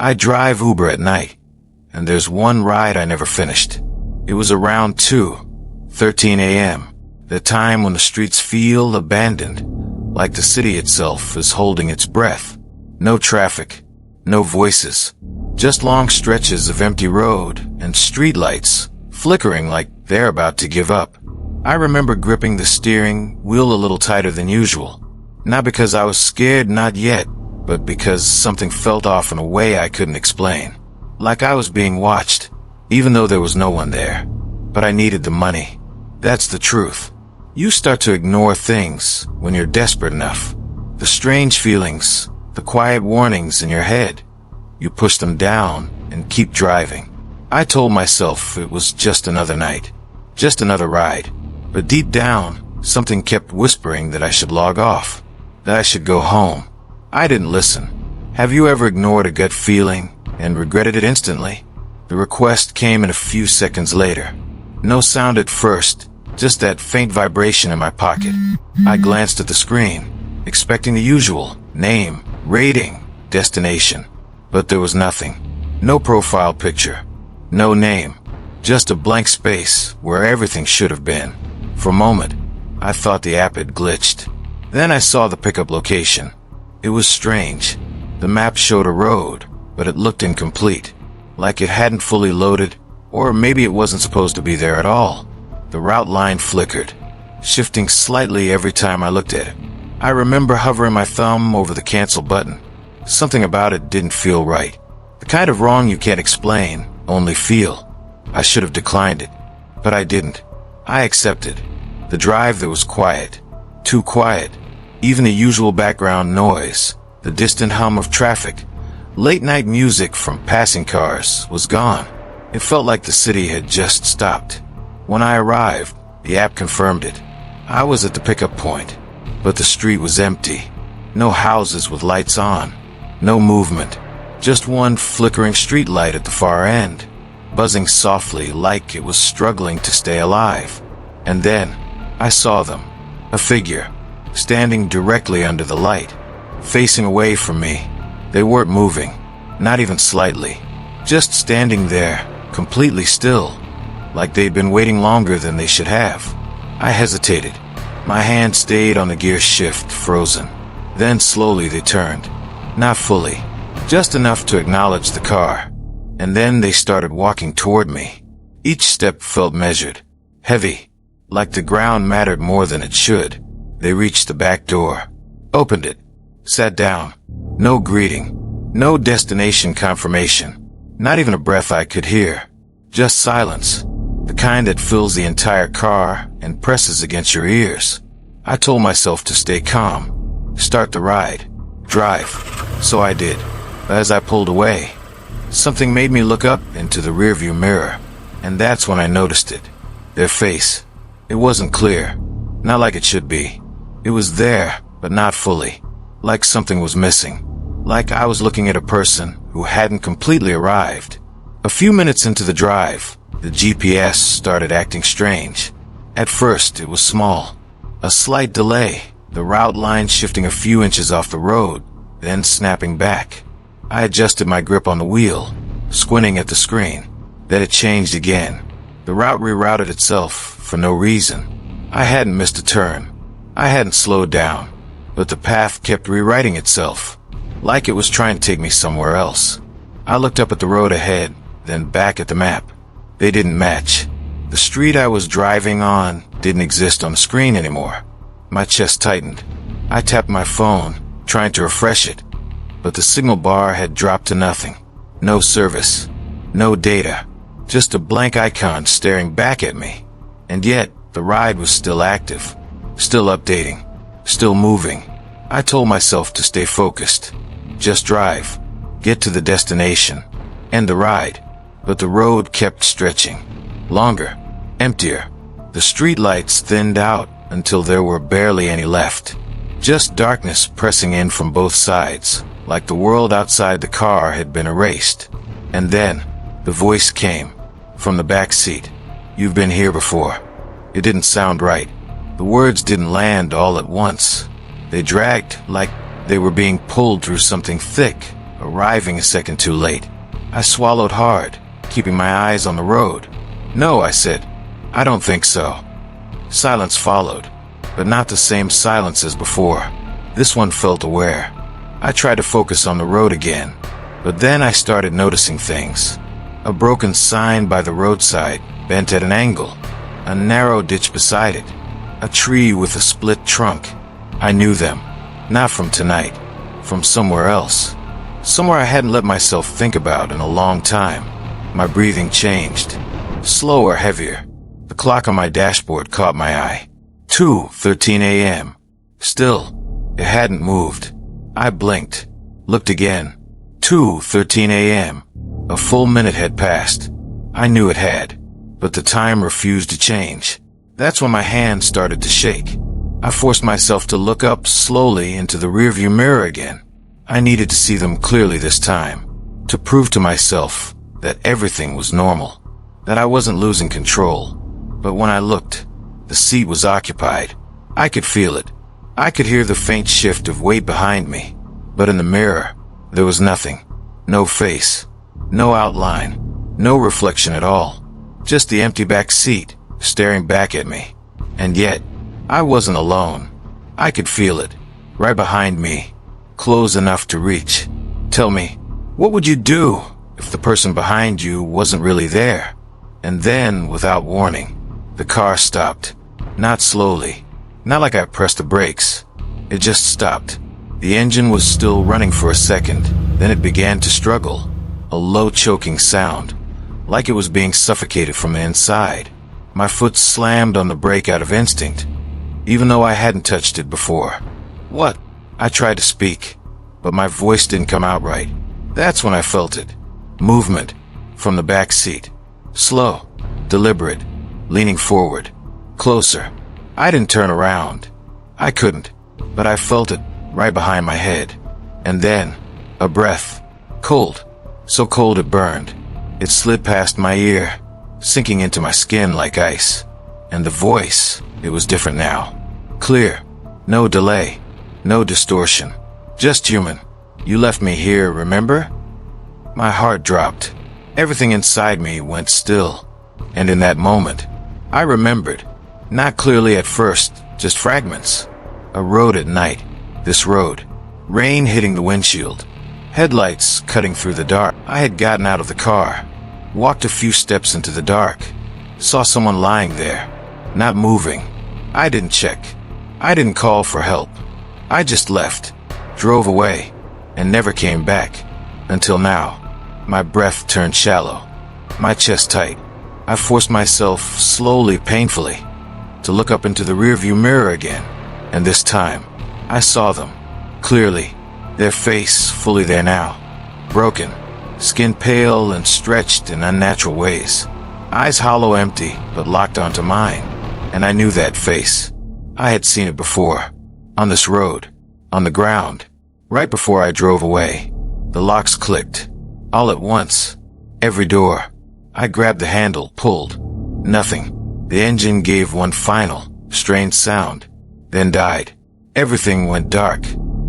I drive Uber at night, and there's one ride I never finished. It was around 2:13 a.m., the time when the streets feel abandoned, like the city itself is holding its breath. No traffic, no voices, just long stretches of empty road and streetlights flickering like they're about to give up. I remember gripping the steering wheel a little tighter than usual, not because I was scared, not yet, but because something felt off in a way I couldn't explain. Like I was being watched, even though there was no one there. But I needed the money. That's the truth. You start to ignore things when you're desperate enough. The strange feelings, the quiet warnings in your head. You push them down and keep driving. I told myself it was just another night, just another ride. But deep down, something kept whispering that I should log off, that I should go home. I didn't listen. Have you ever ignored a gut feeling and regretted it instantly? The request came in a few seconds later. No sound at first, just that faint vibration in my pocket. I glanced at the screen, expecting the usual: name, rating, destination. But there was nothing. No profile picture, no name, just a blank space where everything should have been. For a moment, I thought the app had glitched. Then I saw the pickup location. It was strange. The map showed a road, but it looked incomplete, like it hadn't fully loaded, or maybe it wasn't supposed to be there at all. The route line flickered, shifting slightly every time I looked at it. I remember hovering my thumb over the cancel button. Something about it didn't feel right. The kind of wrong you can't explain, only feel. I should have declined it, but I didn't. I accepted. The drive that was quiet, too quiet. Even the usual background noise, the distant hum of traffic, late-night music from passing cars was gone. It felt like the city had just stopped. When I arrived, the app confirmed it. I was at the pickup point, but the street was empty. No houses with lights on, no movement, just one flickering street light at the far end, buzzing softly like it was struggling to stay alive. And then, I saw them, a figure, standing directly under the light, facing away from me. They weren't moving, not even slightly, just standing there, completely still, like they'd been waiting longer than they should have. I hesitated. My hand stayed on the gear shift, frozen. Then slowly they turned. Not fully, just enough to acknowledge the car. And then they started walking toward me. Each step felt measured, heavy, like the ground mattered more than it should. They reached the back door, opened it, sat down. No greeting, no destination confirmation, not even a breath I could hear. Just silence, the kind that fills the entire car and presses against your ears. I told myself to stay calm, start the ride, drive. So I did. As I pulled away, something made me look up into the rearview mirror, and that's when I noticed it. Their face. It wasn't clear, not like it should be. It was there, but not fully, like something was missing, like I was looking at a person who hadn't completely arrived. A few minutes into the drive, the GPS started acting strange. At first, it was small, a slight delay, the route line shifting a few inches off the road, then snapping back. I adjusted my grip on the wheel, squinting at the screen. Then it changed again. The route rerouted itself for no reason. I hadn't missed a turn. I hadn't slowed down, but the path kept rewriting itself, like it was trying to take me somewhere else. I looked up at the road ahead, then back at the map. They didn't match. The street I was driving on didn't exist on the screen anymore. My chest tightened. I tapped my phone, trying to refresh it, but the signal bar had dropped to nothing. No service, no data, just a blank icon staring back at me. And yet, the ride was still active, still updating, still moving. I told myself to stay focused. Just drive, get to the destination, end the ride. But the road kept stretching. Longer, emptier. The streetlights thinned out until there were barely any left. Just darkness pressing in from both sides, like the world outside the car had been erased. And then, the voice came, from the back seat. "You've been here before." It didn't sound right. The words didn't land all at once. They dragged, like they were being pulled through something thick, arriving a second too late. I swallowed hard, keeping my eyes on the road. "No," I said. "I don't think so." Silence followed, but not the same silence as before. This one felt aware. I tried to focus on the road again, but then I started noticing things. A broken sign by the roadside, bent at an angle. A narrow ditch beside it. A tree with a split trunk. I knew them. Not from tonight. From somewhere else. Somewhere I hadn't let myself think about in a long time. My breathing changed. Slower, heavier. The clock on my dashboard caught my eye. 2:13 a.m. Still, it hadn't moved. I blinked. Looked again. 2:13 a.m. A full minute had passed. I knew it had, but the time refused to change. That's when my hand started to shake. I forced myself to look up slowly into the rearview mirror again. I needed to see them clearly this time, to prove to myself that everything was normal, that I wasn't losing control. But when I looked, the seat was occupied. I could feel it. I could hear the faint shift of weight behind me. But in the mirror, there was nothing. No face. No outline. No reflection at all. Just the empty back seat, staring back at me. And yet, I wasn't alone. I could feel it. Right behind me. Close enough to reach. Tell me, what would you do if the person behind you wasn't really there? And then, without warning, the car stopped. Not slowly. Not like I pressed the brakes. It just stopped. The engine was still running for a second. Then it began to struggle. A low choking sound. Like it was being suffocated from the inside. My foot slammed on the brake out of instinct, even though I hadn't touched it before. "What?" I tried to speak, but my voice didn't come out right. That's when I felt it. Movement from the back seat. Slow, deliberate, leaning forward, closer. I didn't turn around. I couldn't, but I felt it right behind my head. And then, a breath. Cold. So cold it burned. It slid past my ear, sinking into my skin like ice. And the voice, it was different now. Clear. No delay. No distortion. Just human. "You left me here, remember?" My heart dropped. Everything inside me went still. And in that moment, I remembered. Not clearly at first, just fragments. A road at night. This road. Rain hitting the windshield. Headlights cutting through the dark. I had gotten out of the car. Walked a few steps into the dark. Saw someone lying there. Not moving. I didn't check. I didn't call for help. I just left. Drove away. And never came back. Until now. My breath turned shallow. My chest tight. I forced myself slowly, painfully, to look up into the rearview mirror again. And this time, I saw them. Clearly. Their face fully there now. Broken. Skin pale and stretched in unnatural ways. Eyes hollow, empty, but locked onto mine. And I knew that face. I had seen it before. On this road. On the ground. Right before I drove away. The locks clicked. All at once. Every door. I grabbed the handle, pulled. Nothing. The engine gave one final, strange sound. Then died. Everything went dark.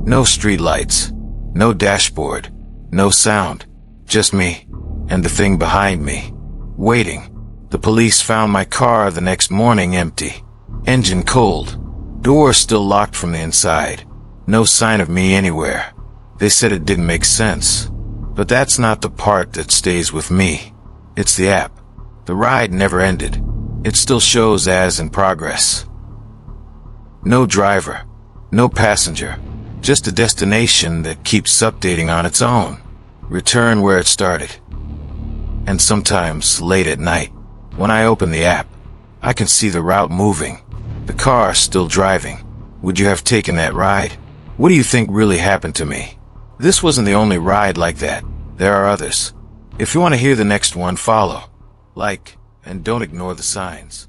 No streetlights. No dashboard. No sound. Just me. And the thing behind me. Waiting. The police found my car the next morning empty. Engine cold. Door still locked from the inside. No sign of me anywhere. They said it didn't make sense. But that's not the part that stays with me. It's the app. The ride never ended. It still shows as in progress. No driver. No passenger. Just a destination that keeps updating on its own. Return where it started. And sometimes late at night, when I open the app, I can see the route moving. The car still driving. Would you have taken that ride? What do you think really happened to me? This wasn't the only ride like that. There are others. If you want to hear the next one, follow, like, and don't ignore the signs.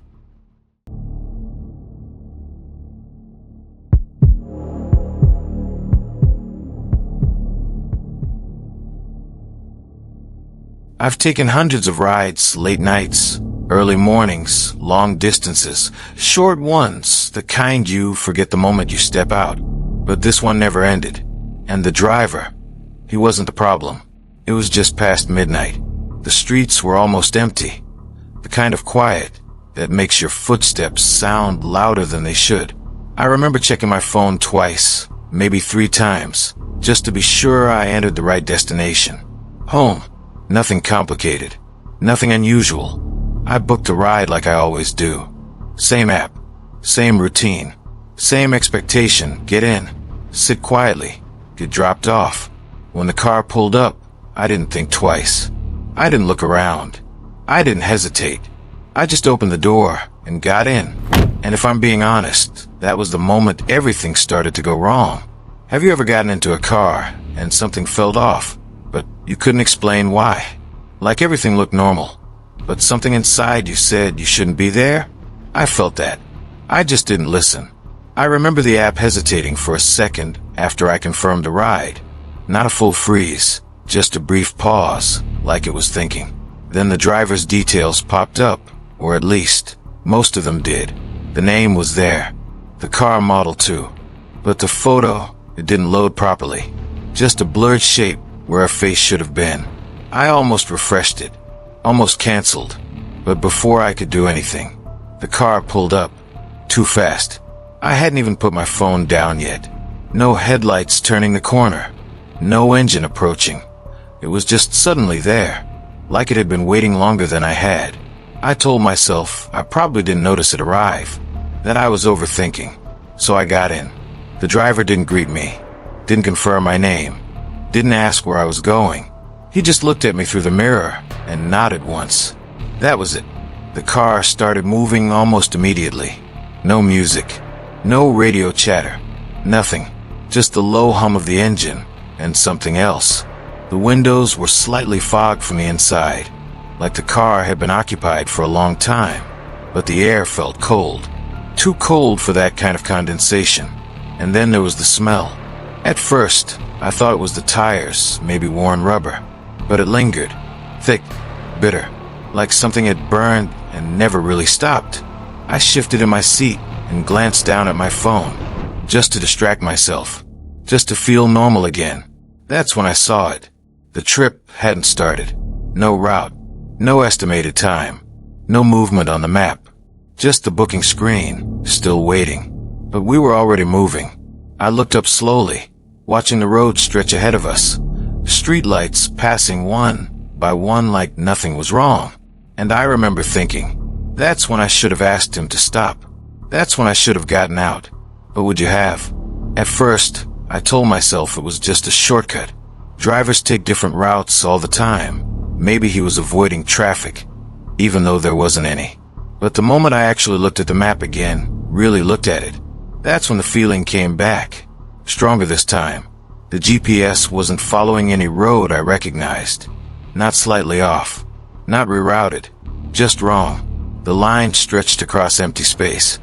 I've taken hundreds of rides, late nights, early mornings, long distances, short ones, the kind you forget the moment you step out. But this one never ended. And the driver, He wasn't the problem. It was just past midnight. The streets were almost empty. The kind of quiet that makes your footsteps sound louder than they should. I remember checking my phone twice, maybe 3 times, just to be sure I entered the right destination. Home. Nothing complicated. Nothing unusual. I booked a ride like I always do. Same app. Same routine. Same expectation. Get in. Sit quietly. Get dropped off. When the car pulled up, I didn't think twice. I didn't look around. I didn't hesitate. I just opened the door and got in. And if I'm being honest, that was the moment everything started to go wrong. Have you ever gotten into a car and something felt off, but you couldn't explain why? Like everything looked normal, but something inside you said you shouldn't be there? I felt that. I just didn't listen. I remember the app hesitating for a second after I confirmed the ride. Not a full freeze, just a brief pause, like it was thinking. Then the driver's details popped up, or at least, most of them did. The name was there. The car model too. But the photo, it didn't load properly. Just a blurred shape where a face should have been. I almost refreshed it. Almost canceled. But before I could do anything, the car pulled up. Too fast. I hadn't even put my phone down yet. No headlights turning the corner. No engine approaching. It was just suddenly there. Like it had been waiting longer than I had. I told myself I probably didn't notice it arrive. That I was overthinking. So I got in. The driver didn't greet me. Didn't confirm my name. Didn't ask where I was going. He just looked at me through the mirror and nodded once. That was it. The car started moving almost immediately. No music. No radio chatter. Nothing. Just the low hum of the engine and something else. The windows were slightly fogged from the inside, like the car had been occupied for a long time, but the air felt cold. Too cold for that kind of condensation. And then there was the smell. At first, I thought it was the tires, maybe worn rubber, but it lingered. Thick, bitter, like something had burned and never really stopped. I shifted in my seat and glanced down at my phone, just to distract myself, just to feel normal again. That's when I saw it. The trip hadn't started. No route, no estimated time, no movement on the map. Just the booking screen, still waiting. But we were already moving. I looked up slowly, watching the road stretch ahead of us. Streetlights passing one by one like nothing was wrong. And I remember thinking, that's when I should have asked him to stop. That's when I should have gotten out. But would you have? At first, I told myself it was just a shortcut. Drivers take different routes all the time. Maybe he was avoiding traffic, even though there wasn't any. But the moment I actually looked at the map again, really looked at it, that's when the feeling came back. Stronger this time. The GPS wasn't following any road I recognized. Not slightly off. Not rerouted. Just wrong. The line stretched across empty space,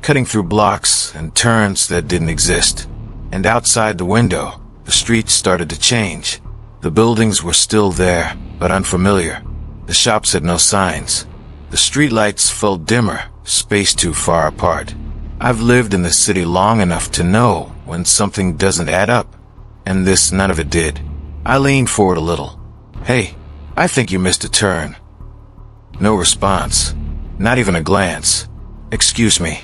cutting through blocks and turns that didn't exist. And outside the window, the streets started to change. The buildings were still there, but unfamiliar. The shops had no signs. The streetlights felt dimmer, spaced too far apart. I've lived in this city long enough to know when something doesn't add up. And this, none of it did. I leaned forward a little. Hey, I think you missed a turn. No response. Not even a glance. Excuse me.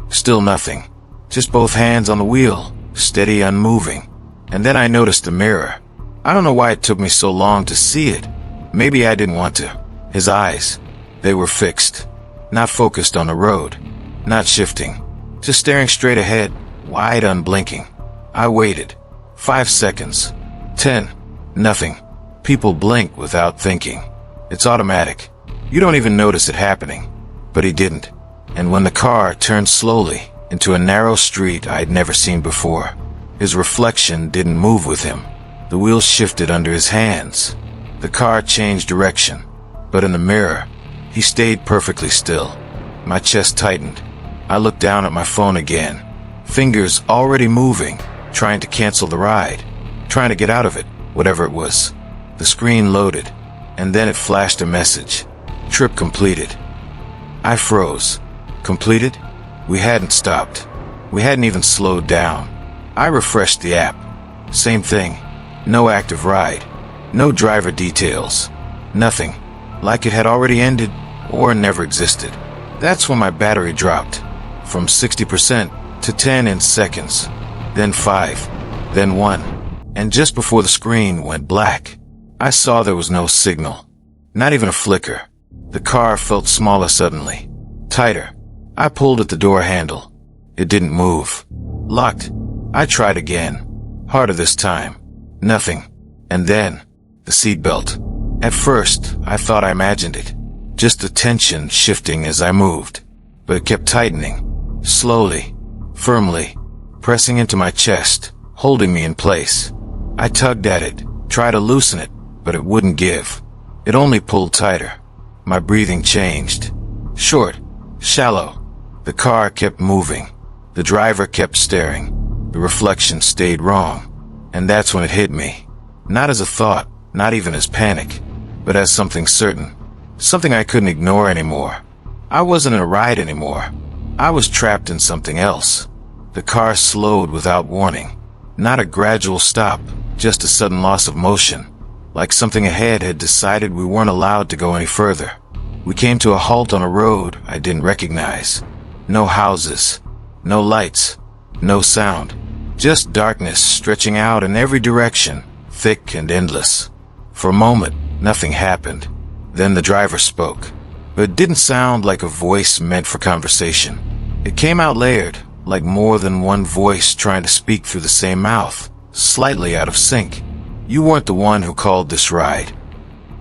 Still nothing. Just both hands on the wheel, steady, unmoving. And then I noticed the mirror. I don't know why it took me so long to see it. Maybe I didn't want to. His eyes, they were fixed. Not focused on the road. Not shifting. Just staring straight ahead, wide, unblinking. I waited. 5 seconds. 10. Nothing. People blink without thinking. It's automatic. You don't even notice it happening. But he didn't. And when the car turned slowly into a narrow street I'd never seen before, his reflection didn't move with him. The wheels shifted under his hands. The car changed direction. But in the mirror, he stayed perfectly still. My chest tightened. I looked down at my phone again. Fingers already moving, trying to cancel the ride. Trying to get out of it, whatever it was. The screen loaded, and then it flashed a message. Trip completed. I froze. Completed? We hadn't stopped. We hadn't even slowed down. I refreshed the app. Same thing. No active ride. No driver details. Nothing. Like it had already ended or never existed. That's when my battery dropped. From 60% to 10 in seconds. Then 5. Then 1. And just before the screen went black, I saw there was no signal. Not even a flicker. The car felt smaller suddenly. Tighter. I pulled at the door handle. It didn't move. Locked. I tried again. Harder this time. Nothing. And then, the seatbelt. At first, I thought I imagined it. Just the tension shifting as I moved. But it kept tightening. Slowly. Firmly. Pressing into my chest. Holding me in place. I tugged at it. Tried to loosen it. But it wouldn't give. It only pulled tighter. My breathing changed. Short. Shallow. The car kept moving. The driver kept staring. The reflection stayed wrong. And that's when it hit me. Not as a thought, not even as panic, but as something certain. Something I couldn't ignore anymore. I wasn't in a ride anymore. I was trapped in something else. The car slowed without warning. Not a gradual stop, just a sudden loss of motion. Like something ahead had decided we weren't allowed to go any further. We came to a halt on a road I didn't recognize. No houses. No lights. No sound. Just darkness stretching out in every direction, thick and endless. For a moment, nothing happened. Then the driver spoke. But it didn't sound like a voice meant for conversation. It came out layered, like more than one voice trying to speak through the same mouth, slightly out of sync. You weren't the one who called this ride.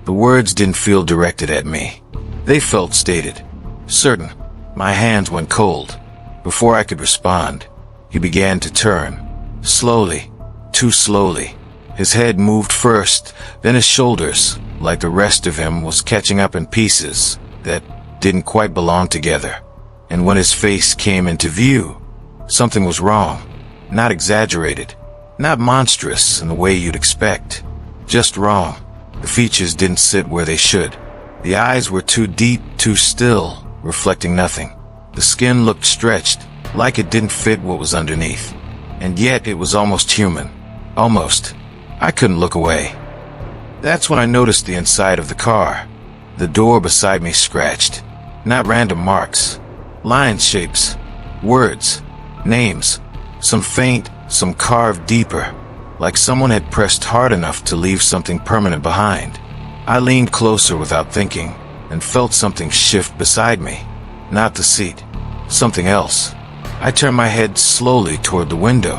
The words didn't feel directed at me. They felt stated. Certain. My hands went cold. Before I could respond, he began to turn. Slowly. Too slowly. His head moved first, then his shoulders, like the rest of him, was catching up in pieces that didn't quite belong together. And when his face came into view, something was wrong. Not exaggerated. Not monstrous in the way you'd expect. Just wrong. The features didn't sit where they should. The eyes were too deep, too still, reflecting nothing. The skin looked stretched, like it didn't fit what was underneath. And yet it was almost human. Almost. I couldn't look away. That's when I noticed the inside of the car. The door beside me scratched. Not random marks. Line shapes. Words. Names. Some faint, some carved deeper. Like someone had pressed hard enough to leave something permanent behind. I leaned closer without thinking, and felt something shift beside me. Not the seat. Something else. I turned my head slowly toward the window,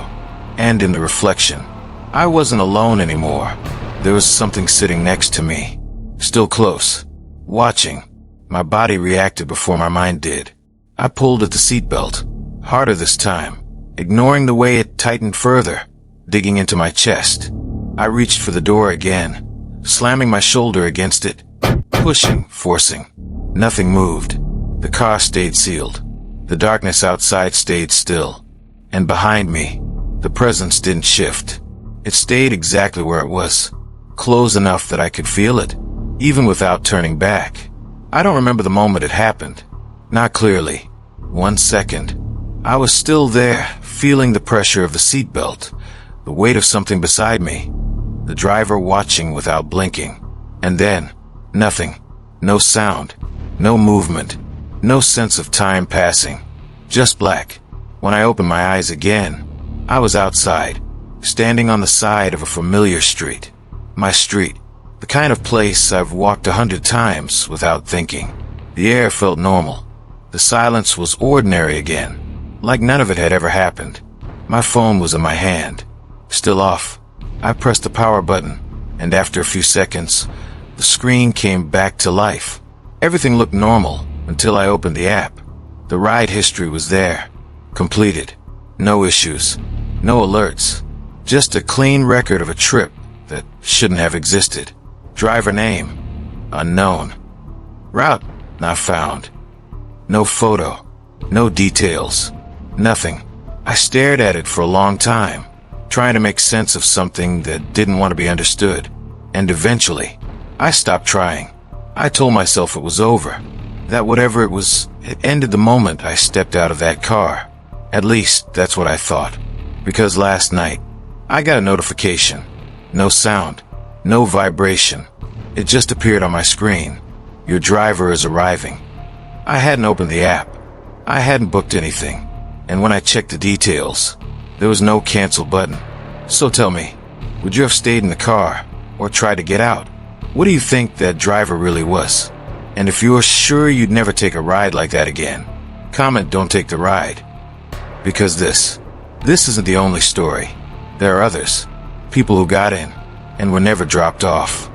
and in the reflection, I wasn't alone anymore. There was something sitting next to me, still close, watching. My body reacted before my mind did. I pulled at the seatbelt, harder this time, ignoring the way it tightened further, digging into my chest. I reached for the door again, slamming my shoulder against it, pushing, forcing. Nothing moved. The car stayed sealed. The darkness outside stayed still. And behind me, the presence didn't shift. It stayed exactly where it was, close enough that I could feel it, even without turning back. I don't remember the moment it happened. Not clearly. 1 second. I was still there, feeling the pressure of the seatbelt, the weight of something beside me, the driver watching without blinking. And then, nothing. No sound. No movement. No sense of time passing. Just black. When I opened my eyes again, I was outside, standing on the side of a familiar street. My street. The kind of place I've walked 100 times without thinking. The air felt normal. The silence was ordinary again, like none of it had ever happened. My phone was in my hand, still off. I pressed the power button, and after a few seconds, the screen came back to life. Everything looked normal until I opened the app. The ride history was there, completed. No issues, no alerts, just a clean record of a trip that shouldn't have existed. Driver name, unknown. Route, not found. No photo, no details, nothing. I stared at it for a long time, trying to make sense of something that didn't want to be understood. And eventually, I stopped trying. I told myself it was over, that whatever it was, it ended the moment I stepped out of that car. At least, that's what I thought. Because last night, I got a notification. No sound, no vibration. It just appeared on my screen. Your driver is arriving. I hadn't opened the app. I hadn't booked anything. And when I checked the details, there was no cancel button. So tell me, would you have stayed in the car or tried to get out? What do you think that driver really was? And if you're sure you'd never take a ride like that again, comment "Don't take the ride." Because this isn't the only story. There are others. People who got in and were never dropped off.